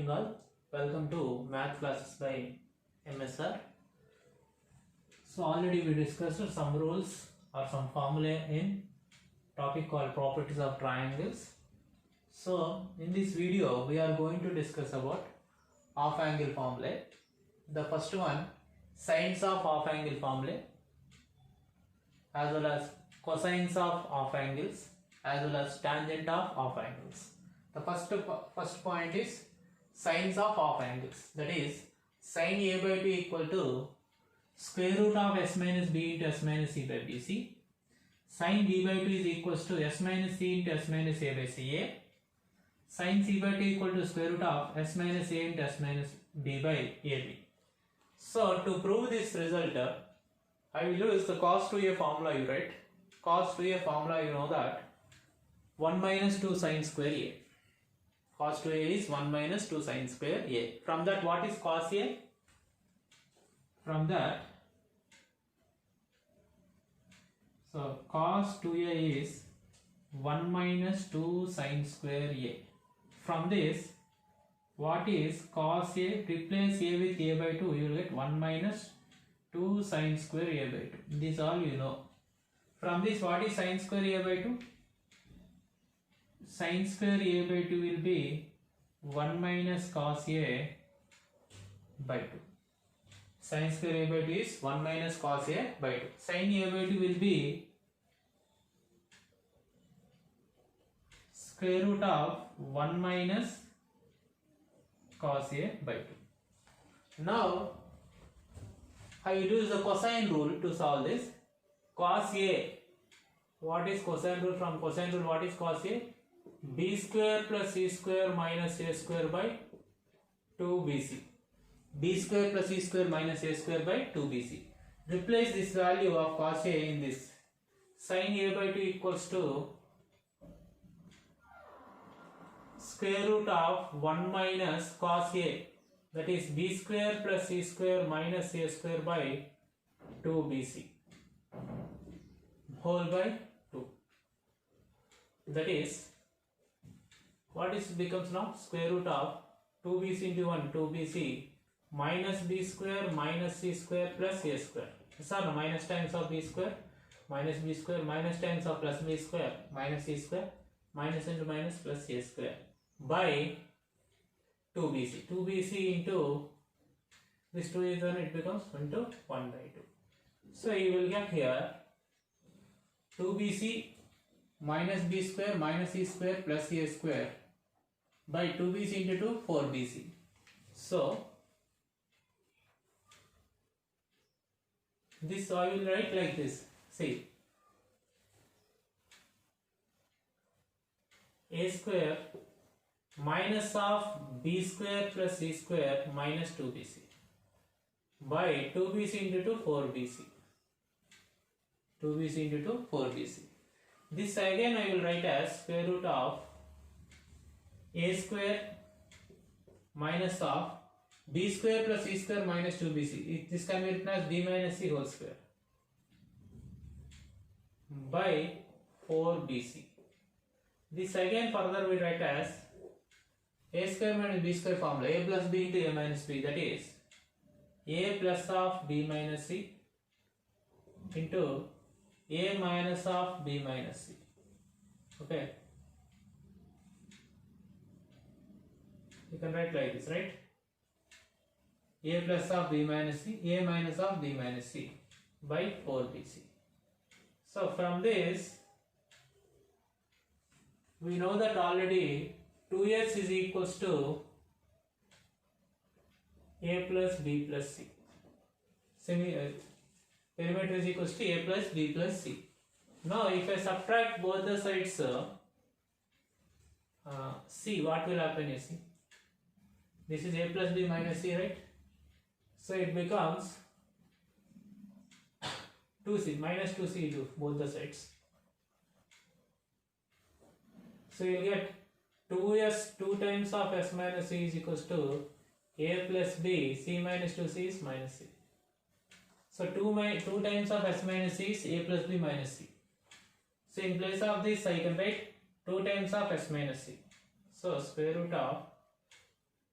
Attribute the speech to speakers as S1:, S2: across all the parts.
S1: morning all. Welcome to math classes by MSR. So already we discussed some rules or some formulae in topic called properties of triangles. So in this video we are going to discuss about half angle formulae. The first one, sines of half angle formulae, as well as cosines of half angles, as well as tangent of half angles. The first point is sines of half angles. That is, sin a by 2 equal to square root of s minus b into s minus c by bc. Sin b by 2 is equals to s minus c into s minus a by ca. Sin c by 2 equal to square root of s minus a into s minus b by ab. So to prove this result, I will use the cos 2a formula. You write cos 2a formula. You know that 1 minus 2 sin square a. Cos 2a is 1 minus 2 sin square a. From that, what is cos a? From that, so cos 2a is 1 minus 2 sin square a. From this, what is cos a? Replace a with a by 2, you will get 1 minus 2 sin square a by 2. This all you know. From this, what is sin square a by 2? Sin square a by 2 will be 1 minus cos a by 2. Sin square a by 2 is 1 minus cos a by 2. Sin a by 2 will be square root of 1 minus cos a by 2. Now, I will use the cosine rule to solve this. Cos a, what is cosine rule? From cosine rule, what is cos a? B square plus c square minus a square by 2bc. B square plus c square minus a square by 2bc. Replace this value of cos a in this. Sin a by 2 equals to square root of 1 minus cos a, that is b square plus c square minus a square by 2bc whole by 2. That is, what is becomes now? Square root of 2bc into 1, 2bc minus b square minus c square plus a square. Yes or no? Minus times of b square minus b square minus times of plus b square minus c square minus into minus plus a square by 2bc. 2bc into this 2 is 1, it becomes into 1 by 2. So you will get here 2bc minus b square minus c square plus a square by 2bc into 2, 4bc. So this I will write like this. See, a square minus of b square plus c square minus 2bc by 2bc into 2, 4bc. 2bc into 2, 4bc. This again I will write as square root of a square minus of b square plus c square minus 2bc. This can be written as b minus c whole square by 4bc. This again further we write as a square minus b square formula, a plus b into a minus b, that is a plus of b minus c into a minus of b minus c. Okay, you can write like this, right? A plus of b minus c, a minus of b minus c by 4bc. So from this, we know that already 2x is equals to a plus b plus c. Perimeter is equals to a plus b plus c. Now if I subtract both the sides, c, what will happen is, see, this is a plus b minus c, right? So it becomes 2c, minus 2c to both the sides. So you get 2s, 2 times of s minus c is equals to a plus b, c minus 2c is minus c. So 2 times of s minus c is a plus b minus c. So in place of this I can write 2 times of s minus c. So square root of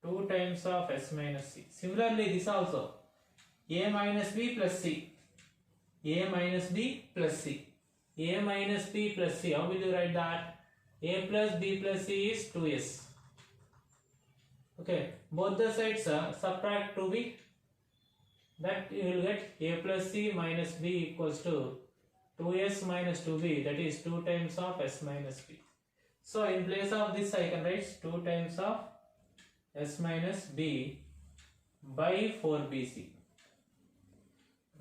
S1: 2 times of s minus c. Similarly, this also a minus b plus c. A minus b plus c. A minus b plus c. How will you write that? A plus b plus c is 2s. Okay, both the sides subtract 2b. That you will get a plus c minus b equals to 2s minus 2b, that is 2 times of s minus b. So in place of this I can write 2 times of s minus b by 4bc.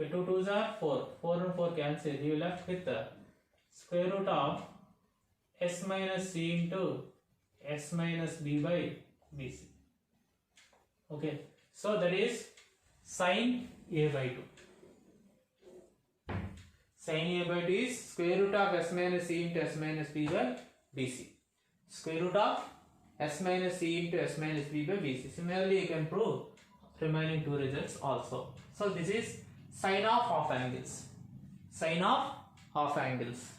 S1: Okay, 2 2s are 4. 4 and 4 cancel. You will left with the square root of s minus c into s minus b by bc. Okay, so that is sin a by 2. Sin a by 2 is square root of s minus c into s minus b by bc. Square root of s minus c into s minus b by bc. Similarly, you can prove remaining two results also. So this is sin of half angles. Sin of half angles.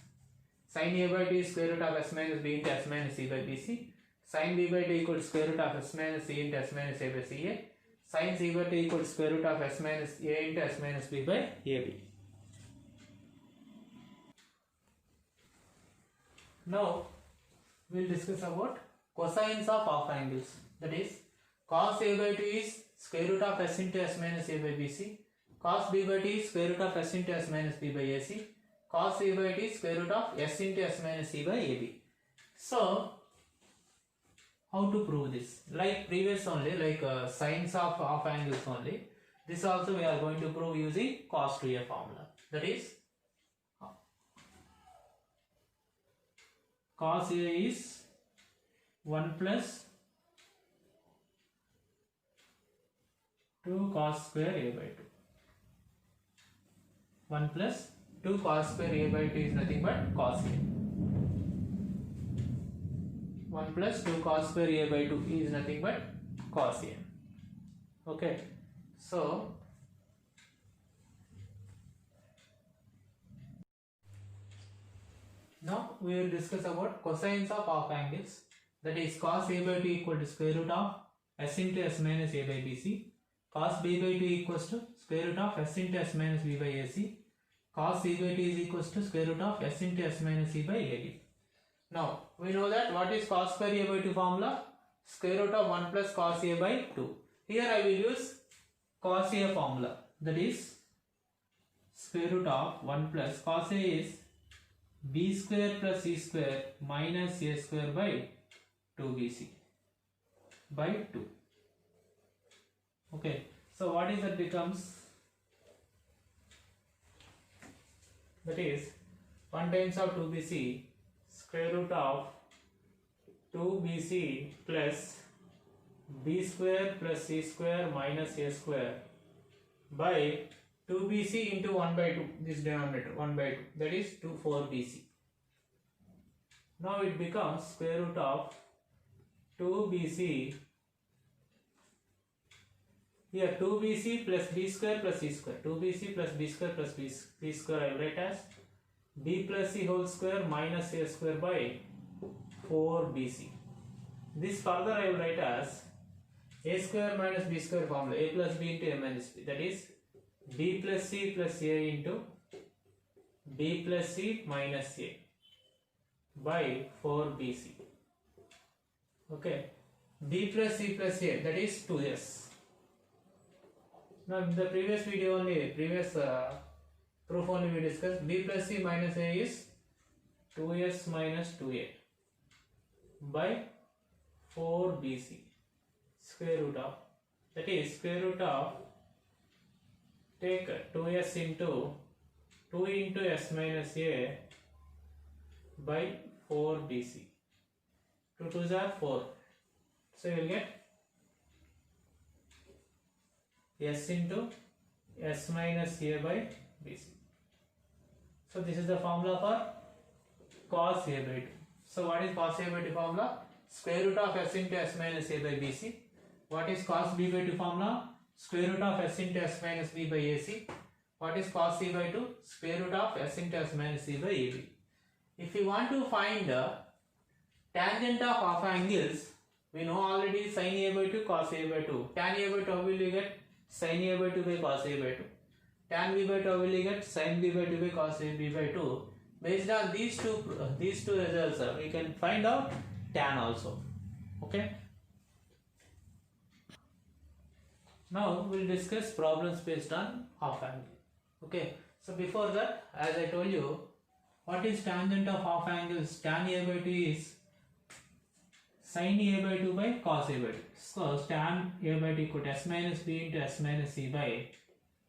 S1: Sin a by 2 is square root of s minus b into s minus c by bc. Sin b by 2 equals square root of s minus c into s minus a by ca. Sin c by 2 equals square root of s minus a into s minus b by ab. Now we will discuss about cosines of half angles. That is, cos a by 2 is square root of s into s minus a by bc. Cos b by 2 is square root of s into s minus b by ac. Cos a by 2 is square root of s into s minus c by ab. So how to prove this? Like previous only, like sines of half angles only. This also we are going to prove using cos 2a formula. That is, cos a is 1 plus 2 cos square a by 2. 1 plus 2 cos square a by 2 is nothing but cos a. 1 plus 2 cos square a by 2 is nothing but cos a. Okay, so now we will discuss about cosines of half angles. That is, cos a by 2 equal to square root of s into s minus a by bc. Cos b by 2 equals to square root of s into s minus b by ac. Cos c by 2 is equals to square root of s into s minus c by ab. Now we know that what is cos square a by 2 formula? Square root of 1 plus cos a by 2. Here I will use cos a formula. That is, square root of 1 plus cos a is b square plus c square minus a square by 2bc by 2. Okay, so what is that becomes? That is 1 times of 2bc square root of 2bc plus b square plus c square minus a square by 2bc into 1 by 2, this denominator 1 by 2, that is 4bc. Now it becomes square root of 2bc, here 2bc plus b square plus c square, 2bc plus b square plus b square I will write as b plus c whole square minus a square by 4bc. This further I will write as a square minus b square formula, a plus b into a minus b, that is b plus c plus a into b plus c minus a by 4bc. Okay, b plus c plus a, that is 2s. Now in the previous video only, previous proof only we discussed, b plus c minus a is 2s minus 2a by 4bc square root of, that is square root of, take 2s into 2 into s minus a by 4bc. 2 2s are 4. So you will get s into s minus a by bc. So this is the formula for cos a by 2. So what is cos a by 2 formula? Square root of s into s minus a by bc. What is cos b by 2 formula? Square root of s into s minus b by ac. What is cos c by 2? Square root of s into s minus c by ab. If you want to find the tangent of half angles, We know already sin A by 2 cos A by 2. Tan A by 2 how will you get? Sin A by 2 by cos A by 2. Tan B by 2 how will you get? Sin B by 2 by cos A B by 2. Based on these two results, we can find out tan also. Okay. Now we'll discuss problems based on half angle. Okay. So before that, as I told you, what is tangent of half angles? Tan A by 2 is sin A by 2 by cos A by 2. So tan A by 2 equal to s minus b into s minus c by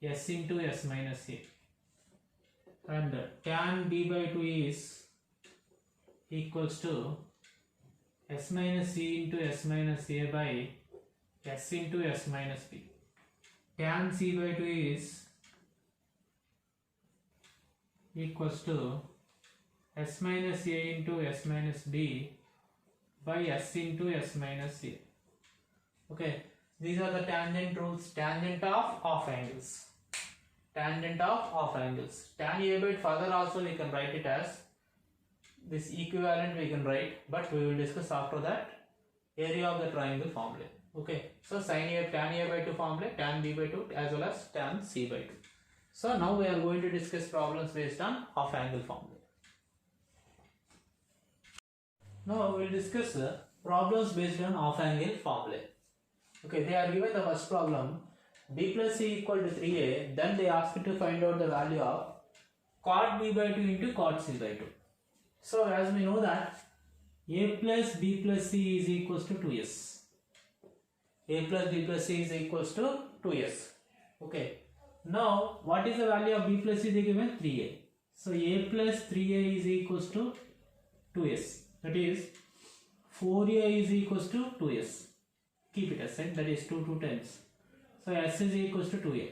S1: s into s minus a. And tan b by 2 is equals to s minus c into s minus a by s into s minus b. Tan c by 2 is equals to s minus a into s minus b by s into s minus a. Okay, these are the tangent rules. Tangent of half angles. Tangent of half angles. Tan a by further also we can write it as this equivalent we can write, but we will discuss after that area of the triangle formula. Okay, so sin a tan a by 2 formula, tan b by 2 as well as tan c by 2. So now we are going to discuss problems based on half angle formula. Now we will discuss problems based on half angle formula. Okay, they are given the first problem b plus c equal to 3a, then they ask you to find out the value of cot b by 2 into cot c by 2. So as we know that a plus b plus c is equals to 2s. A plus b plus c is equals to 2s. Okay. Now what is the value of b plus c? They given 3a. So a plus 3a is equals to 2s. That is 4a is equals to 2s. Keep it aside, that is 2 times. So s is equals to 2a.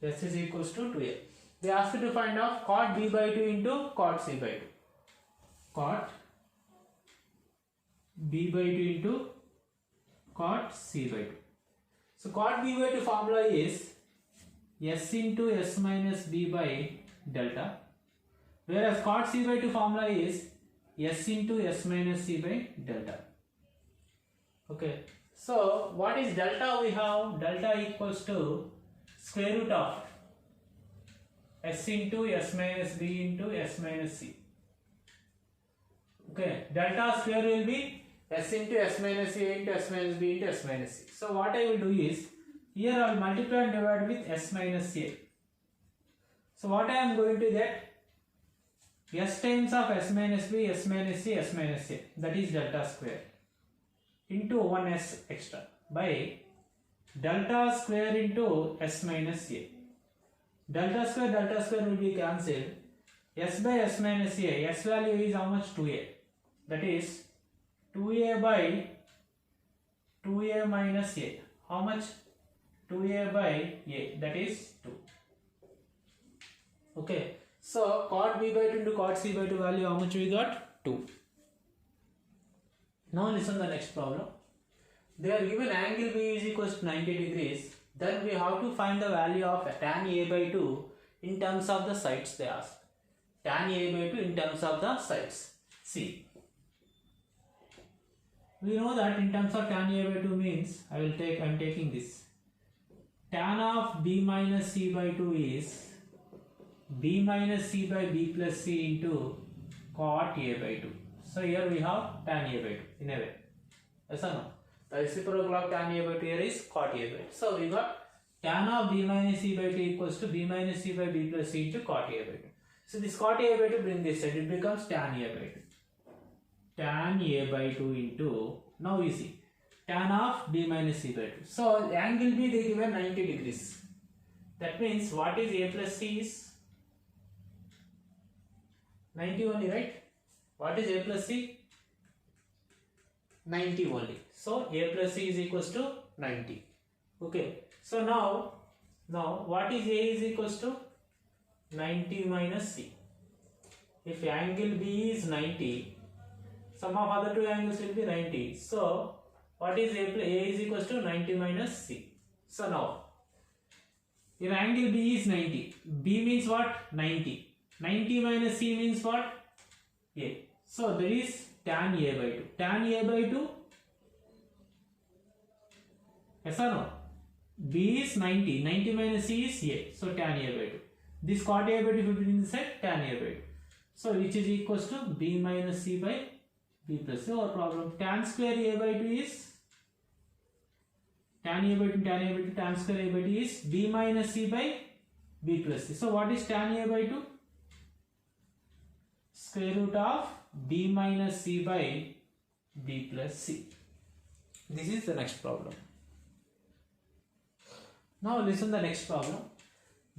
S1: S is equals to 2a. They ask you to find out cot b by 2 into cot c by 2. Cot b by 2 into cot c by 2. So cot b by 2 formula is s into s minus b by delta, whereas cot c by 2 formula is s into s minus c by delta. Okay, so what is delta? We have delta equals to square root of s into s minus b into s minus c. Okay, delta square will be s into s minus a into s minus b into s minus c. So what I will do is, here I will multiply and divide with s minus a. So what I am going to get? S times of s minus b, s minus c, s minus a, that is delta square, into 1s extra by delta square into s minus a. Delta square will be cancelled. S by s minus a, s value is how much? 2a. That is 2a by 2a minus a. How much? 2a by a, that is 2. Okay. So cot b by 2 into cot c by 2 value, how much we got? 2. Now listen to the next problem. They are given angle B is equals to 90 degrees. Then we have to find the value of tan A by 2 in terms of the sides they ask. Tan A by 2 in terms of the sides. See. We know that in terms of tan A by 2 means, I am taking this. Tan of b minus c by 2 is b minus c by b plus c into cot a by 2. So here we have tan a by 2 in a way. Yes or no? The reciprocal of tan a by 2 here is cot a by 2. So we got tan of b minus c by 2 equals to b minus c by b plus c into cot a by 2. So this cot a by 2 bring this side, it becomes tan a by 2. Tan a by 2 into, now we see, tan of b minus c by 2. So angle B they given 90 degrees. That means what is a plus c is 90 only, right? What is a plus c? 90 only. So a plus c is equals to 90. Okay. So now what is a is equals to 90 minus c. If angle B is 90, sum of other two angles will be 90. So what is a is equals to 90 minus c. So now if angle B is 90, B means what? 90. 90 minus c means what? A. So there is tan a by 2. Tan a by 2, yes or no? B is 90. 90 minus C is A. So tan a by 2. This cot a by 2 will be inside tan a by 2. So which is equals to B minus C by B plus C. Our problem. Tan square a by 2 is tan a by 2, tan a by 2, tan square a by 2 is B minus C by B plus C. So what is tan a by 2? Square root of B minus C by B plus C. This is the next problem. Now listen the next problem.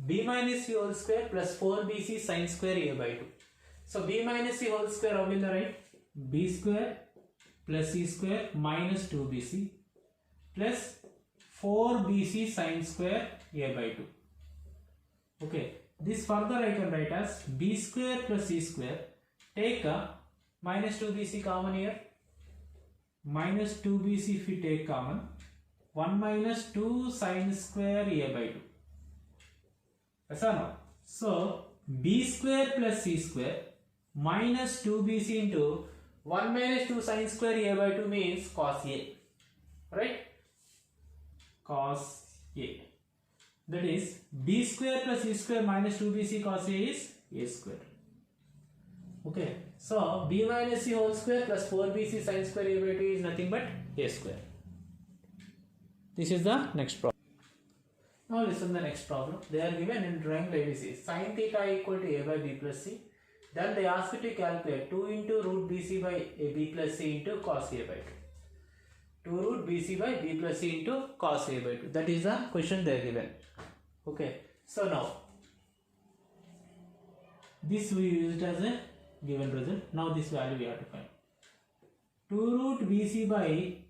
S1: B minus C whole square plus 4BC sin square a by 2. So B minus C whole square, how will I write? B square plus C square minus 2BC plus 4BC sin square a by 2. Okay, this further I can write as B square plus C square. Take a minus 2BC common here. Minus 2BC if we take common. 1 minus 2 sin square a by 2. Yes or no? So B square plus C square minus 2BC into 1 minus 2 sin square a by 2 means cos A. Right? Cos A. That is B square plus C square minus 2BC cos A is A square. Okay. So B minus C whole square plus 4BC sin square a by 2 is nothing but A square. This is the next problem. Now listen the next problem. They are given in triangle ABC. Sin theta equal to A by B plus C. Then they ask you to calculate 2 into root BC by B plus C into cos A by 2. 2 root BC by B plus C into cos A by 2. That is the question they are given. Okay. So now, this we used as a given result. Now this value we have to find. 2 root BC by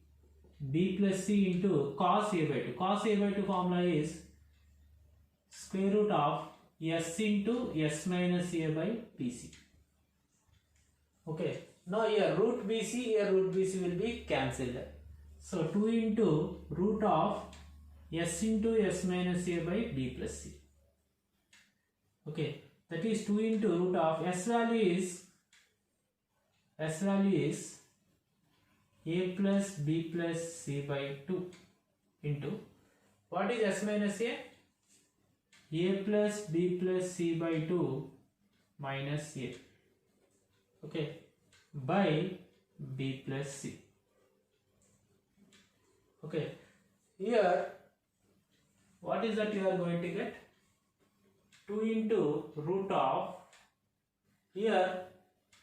S1: B plus C into cos A by 2. Cos A by 2 formula is square root of S into S minus A by BC. Okay. Now here root BC will be cancelled. So 2 into root of S into S minus A by B plus C. Okay. That is 2 into root of S value is A plus B plus C by 2 into what is S minus A? A plus B plus C by 2 minus A. Okay. By B plus C. Okay. Here, what is that you are going to get? 2 into root of, here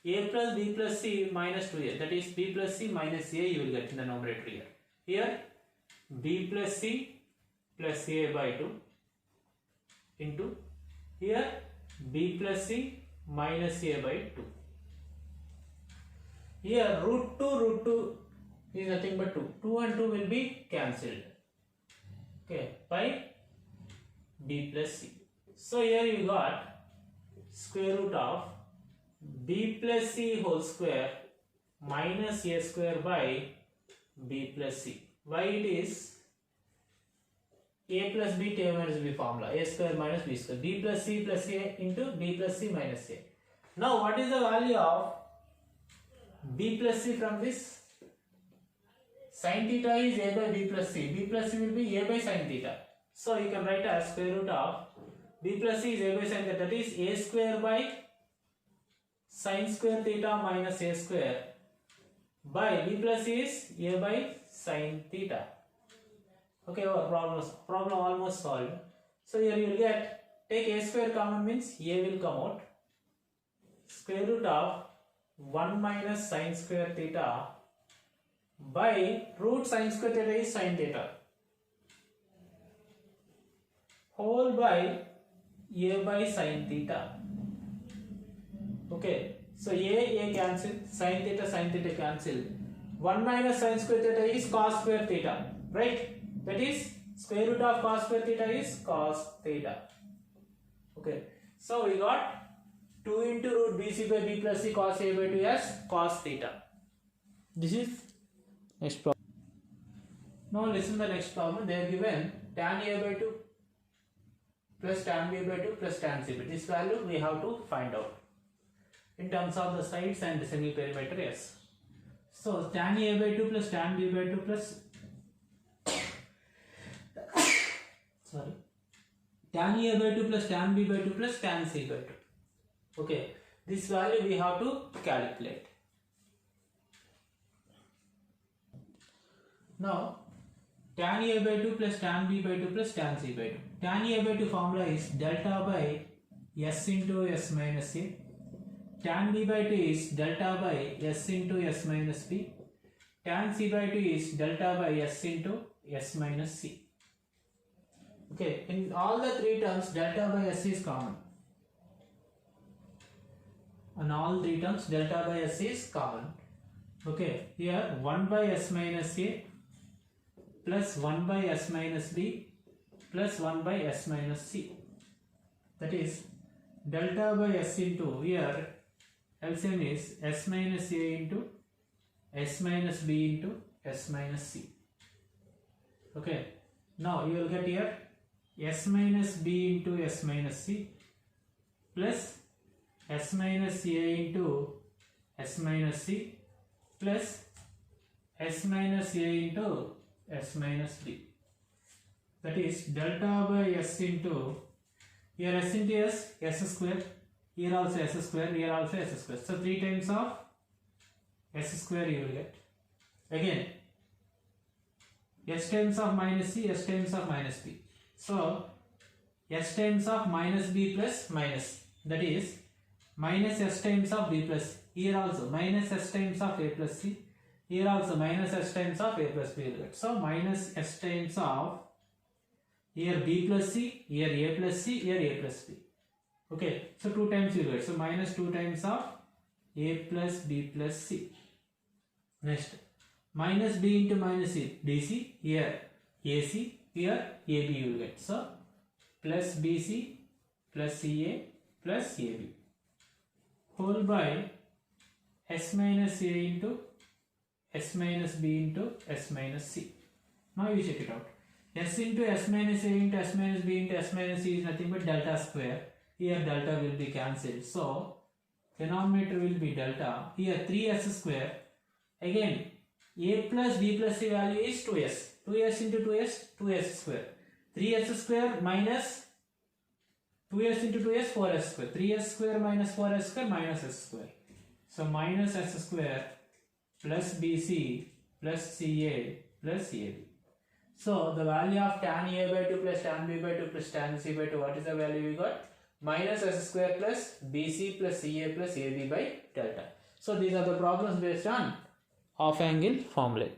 S1: A plus B plus C minus 2A, that is B plus C minus A you will get in the numerator here. Here B plus C plus A by 2 into here B plus C minus A by 2. Here root 2 is nothing but 2. 2 and 2 will be cancelled. Okay, by B plus C. So here you got square root of B plus C whole square minus A square by B plus C. Why it is A plus B T minus B formula, A square minus B square, B plus C into B plus C minus A. Now what is the value of B plus C from this? Sin theta is A by B plus C. B plus C will be A by sin theta. So you can write as square root of B plus C is A by sin theta, that is A square by sin square theta minus A square by B plus C is A by sin theta. Okay, our problem almost solved. So here you will get, take A square common means A will come out. Square root of 1 minus sin square theta by root sin square theta is sin theta whole by A by sin theta. Okay, so A cancel, sin theta cancel. 1 minus sin square theta is cos square theta, right? That is square root of cos square theta is cos theta. Okay, so we got 2 into root BC by B plus C cos A by 2 as cos theta. This is next problem. Now listen to the next problem. They are given tan A by 2 plus tan B by 2 plus tan C by 2. This value we have to find out in terms of the sides and semi perimeter. Yes. So tan A by 2 plus tan B by 2 plus tan A by 2 plus tan B by 2 plus tan C by 2. Okay, this value we have to calculate. Now tan A by 2 plus tan B by 2 plus tan C by 2. Tan A by 2 formula is delta by S into S minus A. Tan B by 2 is delta by S into S minus B. Tan C by 2 is delta by S into S minus C. Okay, in all the three terms, delta by S is common. In all three terms, delta by S is common. Okay, here 1 by S minus A plus 1 by S minus B plus 1 by S minus C. That is delta by S into, here LCM is S minus A into S minus B into S minus C. Okay, now you will get here S minus B into S minus C plus S minus A into S minus C plus S minus A into S minus B. That is delta by S into, here S into S square, here also S square, here also S square. So 3 times of S square you will get. Again, S times of minus C, S times of minus B. So S times of minus B plus minus, that is minus S times of B plus, here also minus S times of A plus C, here also minus S times of A plus B will get. So minus S times of, here B plus C, here A plus C, here A plus B. Okay, so 2 times you will get. So minus 2 times of A plus B plus C. Next, minus B into minus C, BC, here AC, here AB you will get. So plus BC plus CA plus AB whole by S minus A into S minus B into S minus C. Now you check it out. S into S minus A into S minus B into S minus C is nothing but delta square. Here delta will be cancelled. So denominator will be delta. Here 3s square. Again A plus B plus C value is 2s. 2s into 2s, 2s square. 3s square minus 2s into 2s, 4s square. 3s square minus 4s square minus s square. So minus s square plus BC plus CA plus AB. So the value of tan A by 2 plus tan B by 2 plus tan C by 2, what is the value we got? Minus s square plus BC plus CA plus AB by delta. So these are the problems based on half angle formula.